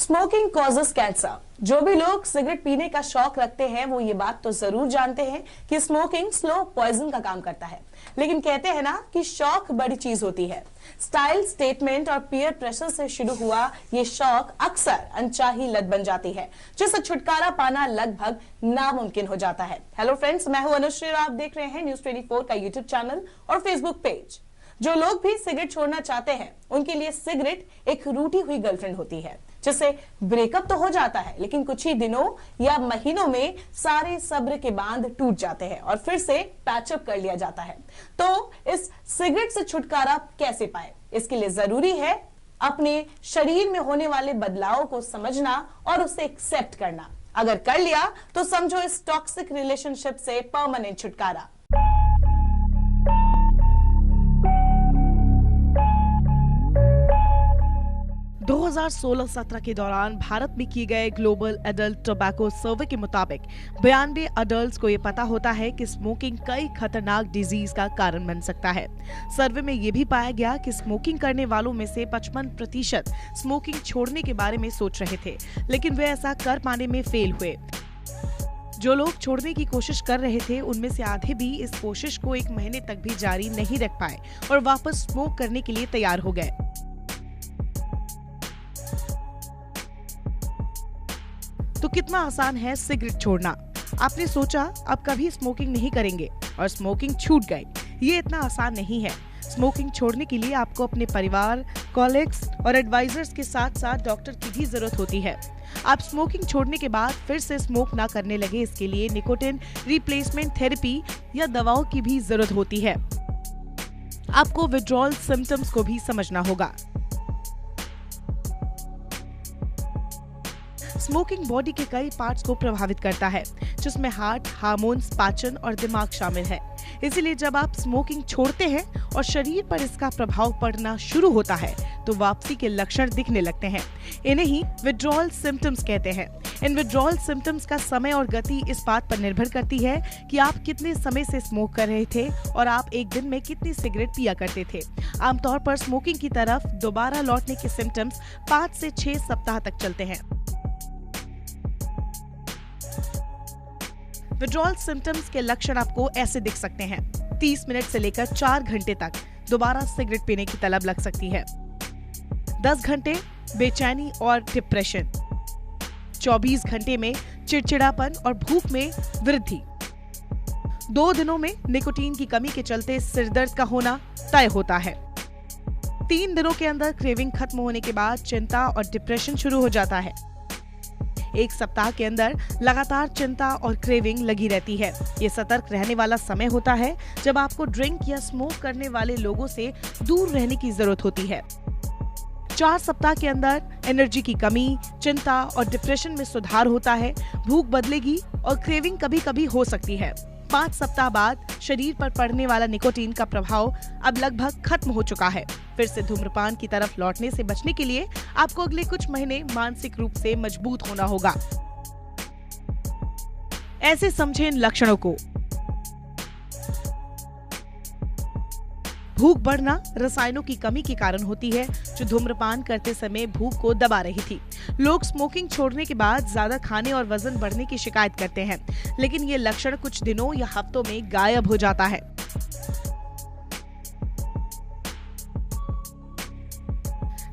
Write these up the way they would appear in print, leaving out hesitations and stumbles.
Smoking causes cancer. जो भी लोग सिगरेट पीने का शौक रखते हैं वो ये बात तो जरूर जानते हैं कि स्मोकिंग स्लो पॉइजन का काम करता है, लेकिन कहते हैं ना कि शौक बड़ी चीज होती है। स्टाइल, स्टेटमेंट और पीयर प्रेशर से शुरू हुआ ये शौक अक्सर अनचाही लत बन जाती है, जिससे छुटकारा पाना लगभग नामुमकिन हो जाता है। हेलो फ्रेंड्स, मैं हूं अनुश्री और आप देख रहे हैं न्यूज़ 24 का यूट्यूब चैनल और फेसबुक पेज। जो लोग भी सिगरेट छोड़ना चाहते हैं उनके लिए सिगरेट एक रूठी हुई गर्लफ्रेंड होती है, जिससे ब्रेकअप तो हो जाता है लेकिन कुछ ही दिनों या महीनों में सारे सब्र के बांध टूट जाते हैं और फिर से पैचअप कर लिया जाता है। तो इस सिगरेट से छुटकारा कैसे पाए, इसके लिए जरूरी है अपने शरीर में होने वाले बदलावों को समझना और उसे एक्सेप्ट करना। अगर कर लिया तो समझो इस टॉक्सिक रिलेशनशिप से परमानेंट छुटकारा। 2016-17 के दौरान भारत में किए गए ग्लोबल एडल्ट टोबैको सर्वे के मुताबिक 92 अडल्ट्स को ये पता होता है कि स्मोकिंग कई खतरनाक डिजीज का कारण बन सकता है। सर्वे में ये भी पाया गया कि स्मोकिंग करने वालों में से 55% स्मोकिंग छोड़ने के बारे में सोच रहे थे, लेकिन वे ऐसा कर पाने में फेल हुए। जो लोग छोड़ने की कोशिश कर रहे थे उनमें से आधे भी इस कोशिश को 1 महीने तक भी जारी नहीं रख पाए और वापस स्मोक करने के लिए तैयार हो गए। तो कितना आसान है सिगरेट छोड़ना। आपने सोचा अब कभी स्मोकिंग नहीं करेंगे और स्मोकिंग छूट गई। ये इतना आसान नहीं है। स्मोकिंग छोड़ने के लिए आपको अपने परिवार, कॉलीग्स और एडवाइजर्स के साथ साथ डॉक्टर की भी जरूरत होती है। आप स्मोकिंग छोड़ने के बाद फिर से स्मोक ना करने लगे, इसके लिए निकोटिन रिप्लेसमेंट थेरेपी या दवाओं की भी जरूरत होती है। आपको विड्रॉल सिम्टम्स को भी समझना होगा। स्मोकिंग बॉडी के कई पार्ट्स को प्रभावित करता है, जिसमें हार्ट, हार्मोन्स, पाचन और दिमाग शामिल है। इसीलिए जब आप स्मोकिंग छोड़ते हैं और शरीर पर इसका प्रभाव पड़ना शुरू होता है तो वापसी के लक्षण दिखने लगते हैं। इन्हें ही विड्रॉल सिम्टम्स कहते हैं। इन विड्रॉल सिम्टम्स का समय और गति इस बात पर निर्भर करती है कि आप कितने समय से स्मोक कर रहे थे और आप एक दिन में कितनी सिगरेट पिया करते थे। आमतौर पर स्मोकिंग की तरफ दोबारा लौटने के सिम्टम्स 5 से 6 सप्ताह तक चलते हैं। विड्रॉल सिम्टम्स के लक्षण आपको ऐसे दिख सकते हैं। 30 मिनट से लेकर 4 घंटे तक दोबारा सिगरेट पीने की तलब लग सकती है। 10 घंटे बेचैनी और डिप्रेशन। 24 घंटे में चिड़चिड़ापन और भूख में वृद्धि। 2 दिनों में निकोटीन की कमी के चलते सिरदर्द का होना तय होता है। 3 दिनों के अंदर क्रेविंग खत्म होने के बाद चिंता और डिप्रेशन शुरू हो जाता है। 1 सप्ताह के अंदर लगातार चिंता और क्रेविंग लगी रहती है। ये सतर्क रहने वाला समय होता है जब आपको ड्रिंक या स्मोक करने वाले लोगों से दूर रहने की जरूरत होती है। 4 सप्ताह के अंदर एनर्जी की कमी, चिंता और डिप्रेशन में सुधार होता है। भूख बदलेगी और क्रेविंग कभी कभी हो सकती है। 5 सप्ताह बाद शरीर पर पड़ने वाला निकोटीन का प्रभाव अब लगभग खत्म हो चुका है। फिर से धूम्रपान की तरफ लौटने से बचने के लिए आपको अगले कुछ महीने मानसिक रूप से मजबूत होना होगा। ऐसे समझें इन लक्षणों को। भूख बढ़ना रसायनों की कमी के कारण होती है, जो धूम्रपान करते समय भूख को दबा रही थी। लोग स्मोकिंग छोड़ने के बाद ज्यादा खाने और वजन बढ़ने की शिकायत करते हैं, लेकिन ये लक्षण कुछ दिनों या हफ्तों में गायब हो जाता है।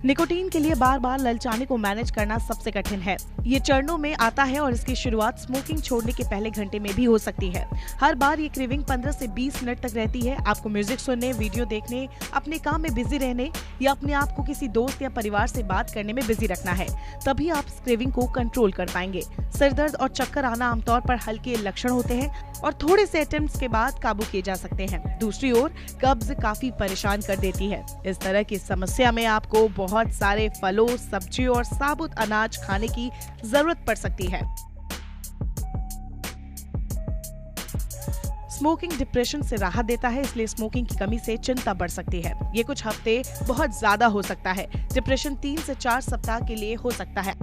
निकोटीन के लिए बार बार ललचाने को मैनेज करना सबसे कठिन है। ये चरणों में आता है और इसकी शुरुआत स्मोकिंग छोड़ने के पहले घंटे में भी हो सकती है। हर बार ये क्रेविंग 15 से 20 मिनट तक रहती है। आपको म्यूजिक सुनने, वीडियो देखने, अपने काम में बिजी रहने या अपने आप को किसी दोस्त या परिवार से बात करने में बिजी रखना है, तभी आप इस क्रेविंग को कंट्रोल कर पाएंगे। सिरदर्द और चक्कर आना आमतौर पर हल्के लक्षण होते हैं और थोड़े से अटेम्प्ट्स के बाद काबू किए जा सकते हैं। दूसरी ओर कब्ज काफी परेशान कर देती है। इस तरह की समस्या में आपको बहुत सारे फलों, सब्जियों और साबुत अनाज खाने की जरूरत पड़ सकती है। स्मोकिंग डिप्रेशन से राहत देता है, इसलिए स्मोकिंग की कमी से चिंता बढ़ सकती है। ये कुछ हफ्ते बहुत ज्यादा हो सकता है। डिप्रेशन 3 से 4 सप्ताह के लिए हो सकता है।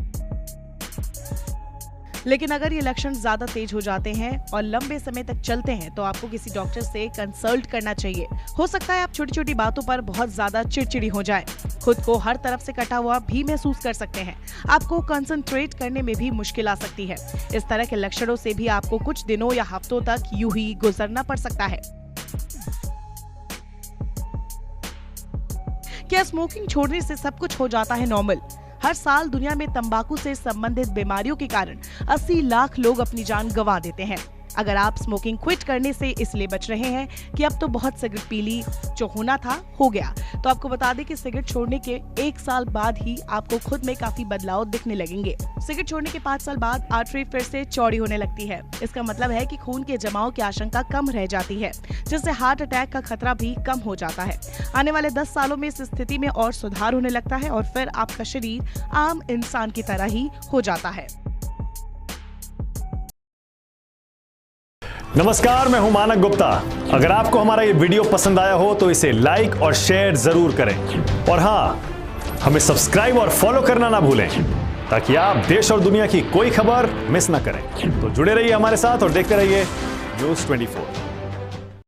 लेकिन अगर ये लक्षण ज्यादा तेज हो जाते हैं और लंबे समय तक चलते हैं तो आपको किसी डॉक्टर से कंसल्ट करना चाहिए। हो सकता है आप छोटी छोटी बातों पर बहुत ज्यादा चिड़चिड़ी हो जाए, खुद को हर तरफ से कटा हुआ भी महसूस कर सकते हैं, आपको कंसंट्रेट करने में भी मुश्किल आ सकती है। इस तरह के लक्षणों से भी आपको कुछ दिनों या हफ्तों तक यूं ही गुजरना पड़ सकता है। क्या स्मोकिंग छोड़ने से सब कुछ हो जाता है नॉर्मल? हर साल दुनिया में तंबाकू से संबंधित बीमारियों के कारण 80 लाख लोग अपनी जान गंवा देते हैं। अगर आप स्मोकिंग क्विट करने से इसलिए बच रहे हैं कि अब तो बहुत सिगरेट पी ली, जो होना था हो गया, तो आपको बता दें कि सिगरेट छोड़ने के 1 साल बाद ही आपको खुद में काफी बदलाव दिखने लगेंगे। सिगरेट छोड़ने के 5 साल बाद आर्टरी फिर से चौड़ी होने लगती है। इसका मतलब है कि खून के जमाव की आशंका कम रह जाती है, जिससे हार्ट अटैक का खतरा भी कम हो जाता है। आने वाले 10 सालों में इस स्थिति में और सुधार होने लगता है और फिर आपका शरीर आम इंसान की तरह ही हो जाता है। नमस्कार, मैं हूं मानक गुप्ता। अगर आपको हमारा ये वीडियो पसंद आया हो तो इसे लाइक और शेयर जरूर करें और हाँ, हमें सब्सक्राइब और फॉलो करना ना भूलें ताकि आप देश और दुनिया की कोई खबर मिस ना करें। तो जुड़े रहिए हमारे साथ और देखते रहिए न्यूज़ 24।